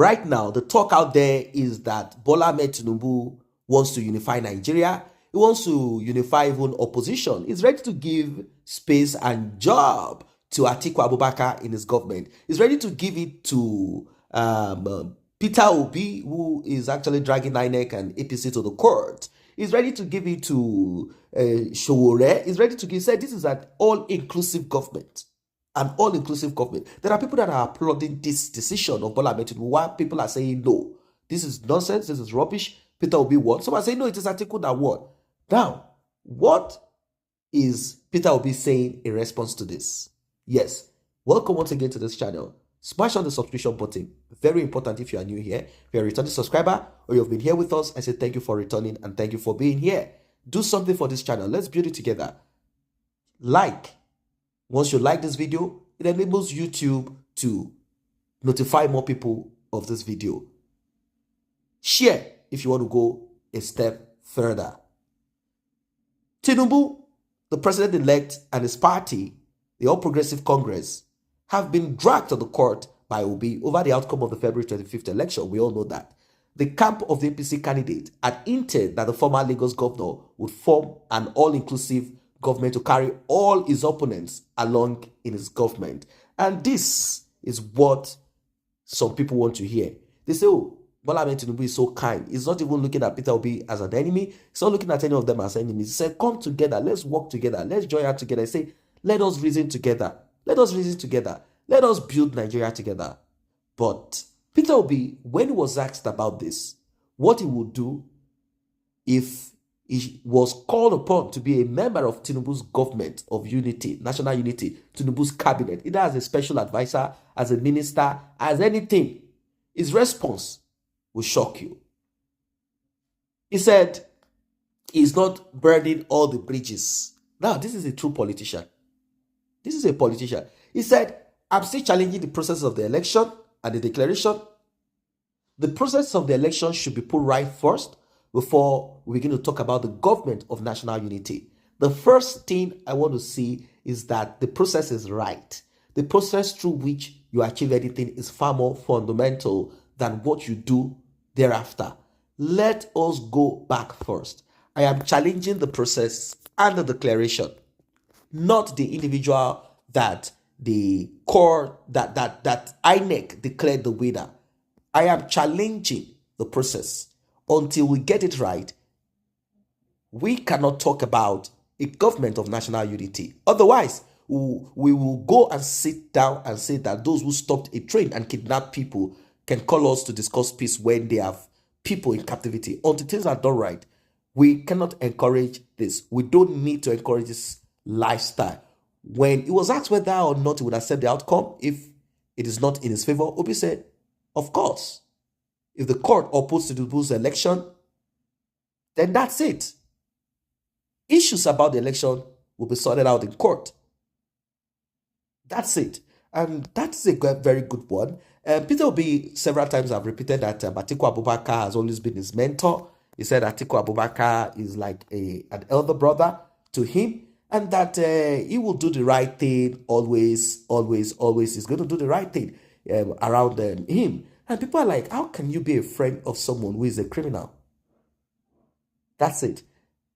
Right now, the talk out there is that Bola Ahmed Tinubu wants to unify Nigeria. He wants to unify even opposition. He's ready to give space and job to Atiku Abubakar in his government. He's ready to give it to Peter Obi, who is actually dragging INEC and APC to the court. He's ready to give it to Showore. He's ready to give. Said this is an all-inclusive government. An all-inclusive government. There are people that are applauding this decision of Bola Ahmed Tinubu, while people are saying no. This is nonsense. This is rubbish. Peter Obi won. Some are saying no, it is Atiku that won. Now, what is Peter Obi saying in response to this? Yes, welcome once again to this channel. Smash on the subscription button. Very important if you are new here. If you're a returning subscriber or you've been here with us, I say thank you for returning and thank you for being here. Do something for this channel. Let's build it together. Like. Once you like this video, it enables YouTube to notify more people of this video. Share if you want to go a step further. Tinubu, the president-elect, and his party, the All Progressive Congress, have been dragged to the court by Obi over the outcome of the February 25th election. We all know that. The camp of the APC candidate had hinted that the former Lagos governor would form an all-inclusive government to carry all his opponents along in his government. And this is what some people want to hear. They say, oh, Bola Ahmed Tinubu is so kind. He's not even looking at Peter Obi as an enemy. He's not looking at any of them as enemies. He said, come together. Let's work together. Let's join out together. He said, let us reason together. Let us reason together. Let us build Nigeria together. But Peter Obi, when he was asked about this, what he would do if he was called upon to be a member of Tinubu's government of unity, national unity, Tinubu's cabinet, either as a special advisor, as a minister, as anything, his response will shock you. He said he's not burning all the bridges. Now, this is a true politician. This is a politician. He said, I'm still challenging the process of the election and the declaration. The process of the election should be put right first before we begin to talk about the government of national unity. The first thing I want to see is that the process is right. The process through which you achieve anything is far more fundamental than what you do thereafter. Let us go back first. I am challenging the process and the declaration, not the individual that the court, that INEC declared the winner. I am challenging the process. Until we get it right, we cannot talk about a government of national unity. Otherwise, we will go and sit down and say that those who stopped a train and kidnapped people can call us to discuss peace when they have people in captivity. Until things are done right, we cannot encourage this. We don't need to encourage this lifestyle. When he was asked whether or not he would accept the outcome if it is not in his favor, Obi said, of course. If the court opposed Tinubu's election, then that's it. Issues about the election will be sorted out in court. That's it. And that's a very good one. Peter Obi several times have repeated that Atiku Abubakar has always been his mentor. He said Atiku Abubakar is like an elder brother to him, and that he will do the right thing always, always, always. He's going to do the right thing around him. And people are like, how can you be a friend of someone who is a criminal? That's it.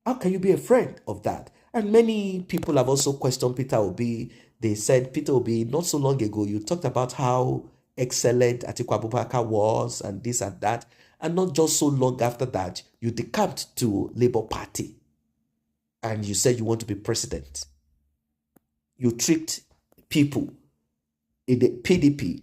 How can you be a friend of that? And many people have also questioned Peter Obi. They said, Peter Obi, not so long ago, you talked about how excellent Atiku Abubakar was and this and that. And not just so long after that, you decamped to Labour Party. And you said you want to be president. You tricked people in the PDP.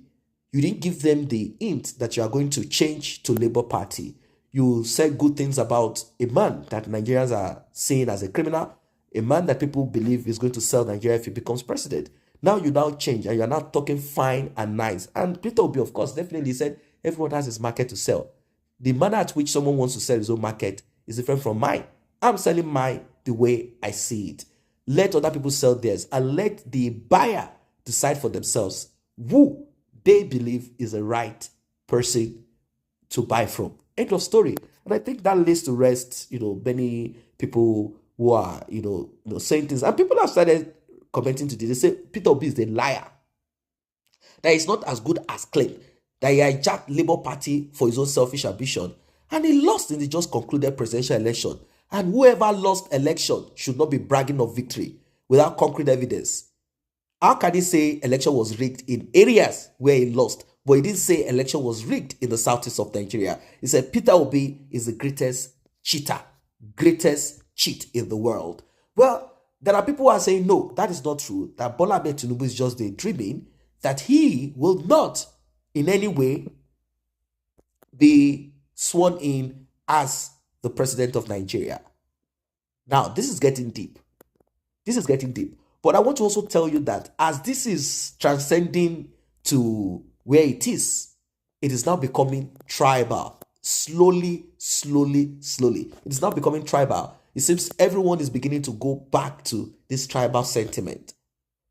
You didn't give them the hint that you are going to change to Labour Party. You said good things about a man that Nigerians are seeing as a criminal, a man that people believe is going to sell Nigeria if he becomes president. Now you now change and you're now talking fine and nice. And Peter Obi, of course, definitely said everyone has his market to sell. The manner at which someone wants to sell his own market is different from mine. I'm selling mine the way I see it. Let other people sell theirs and let the buyer decide for themselves who they believe is the right person to buy from. End of story. And I think that leads to rest, many people who are, saying things. And people have started commenting to this. They say Peter Obi is a liar. That is not as good as claim. that he hijacked Labour Party for his own selfish ambition, and he lost in the just concluded presidential election. And whoever lost election should not be bragging of victory without concrete evidence. How can he say election was rigged in areas where he lost, but he didn't say election was rigged in the southeast of Nigeria? He said Peter Obi is the greatest cheater, greatest cheat in the world. Well, there are people who are saying, no, that is not true, that Bola Ahmed Tinubu is just daydreaming, that he will not in any way be sworn in as the president of Nigeria. Now, this is getting deep. This is getting deep. But I want to also tell you that as this is transcending to where it is now becoming tribal. Slowly. It is now becoming tribal. It seems everyone is beginning to go back to this tribal sentiment.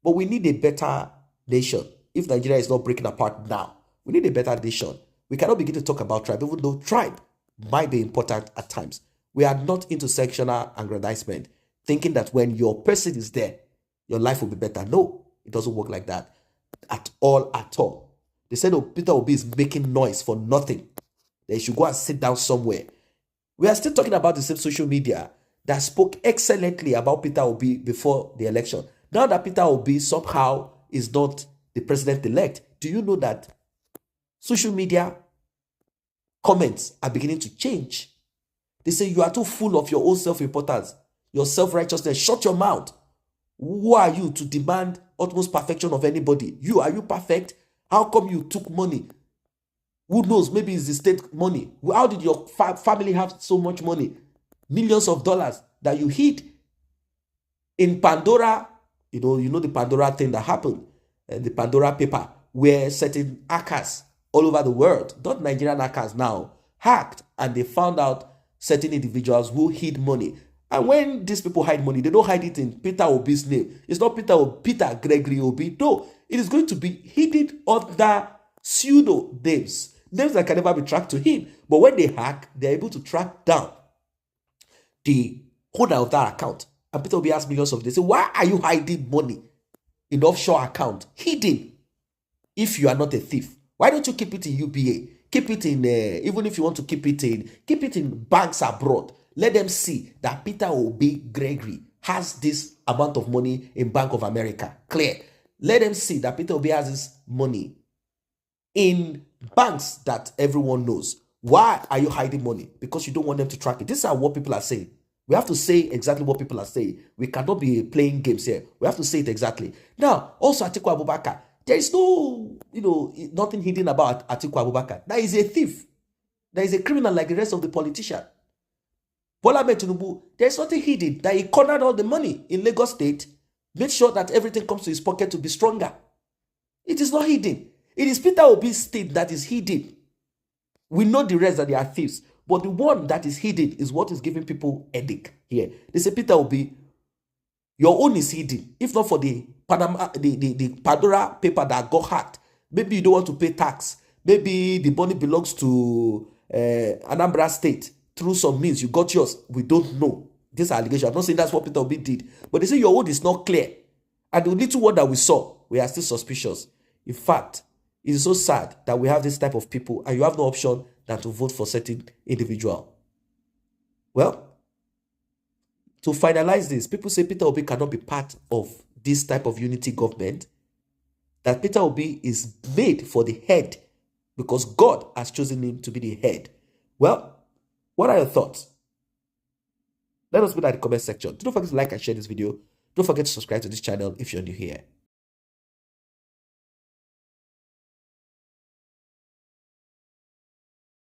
But we need a better nation. If Nigeria is not breaking apart now, we need a better nation. We cannot begin to talk about tribe, even though tribe might be important at times. We are not into sectional aggrandizement, thinking that when your person is there, your life will be better. No, it doesn't work like that at all. They said, oh, Peter Obi is making noise for nothing. They should go and sit down somewhere. We are still talking about the same social media that spoke excellently about Peter Obi before the election. Now that Peter Obi somehow is not the president-elect, do you know that social media comments are beginning to change? They say you are too full of your own self-importance, your self-righteousness. Shut your mouth. Who are you to demand utmost perfection of anybody? Are you perfect? How come you took money? Who knows? Maybe it's the state money. How did your family have so much money? Millions of dollars that you hid in Pandora. You know the Pandora thing that happened, the Pandora paper, where certain hackers all over the world, not Nigerian hackers now, hacked, and they found out certain individuals who hid money. And when these people hide money, they don't hide it in Peter Obi's name. It's not Peter Gregory Obi. No, it is going to be hidden under pseudo names that can never be tracked to him. But when they hack, they're able to track down the owner of that account. And Peter Obi has millions of. They say, why are you hiding money in offshore account? Hidden. If you are not a thief, why don't you keep it in UBA? Keep it in, even if you want to keep it in banks abroad. Let them see that Peter Obi Gregory has this amount of money in Bank of America. Clear. Let them see that Peter Obi has this money in banks that everyone knows. Why are you hiding money? Because you don't want them to track it. This is what people are saying. We have to say exactly what people are saying. We cannot be playing games here. We have to say it exactly. Now, also Atiku Abubakar. There is no, nothing hidden about Atiku Abubakar. That is a thief. That is a criminal like the rest of the politicians. Bola Ahmed Tinubu, there is nothing hidden. That he cornered all the money in Lagos State, made sure that everything comes to his pocket to be stronger. It is not hidden. It is Peter Obi's state that is hidden. We know the rest that they are thieves, but the one that is hidden is what is giving people headache here. They say, Peter Obi, your own is hidden. If not for the Pandora paper that got hacked, maybe you don't want to pay tax. Maybe the money belongs to Anambra State. Through some means, you got yours. We don't know. This allegation. I'm not saying that's what Peter Obi did. But they say your own is not clear. And the little one that we saw, we are still suspicious. In fact, it is so sad that we have this type of people and you have no option than to vote for certain individual. Well, to finalize this, people say Peter Obi cannot be part of this type of unity government. That Peter Obi is made for the head because God has chosen him to be the head. Well, what are your thoughts? Let us put that in the comment section. Don't forget to like and share this video. Don't forget to subscribe to this channel if you're new here.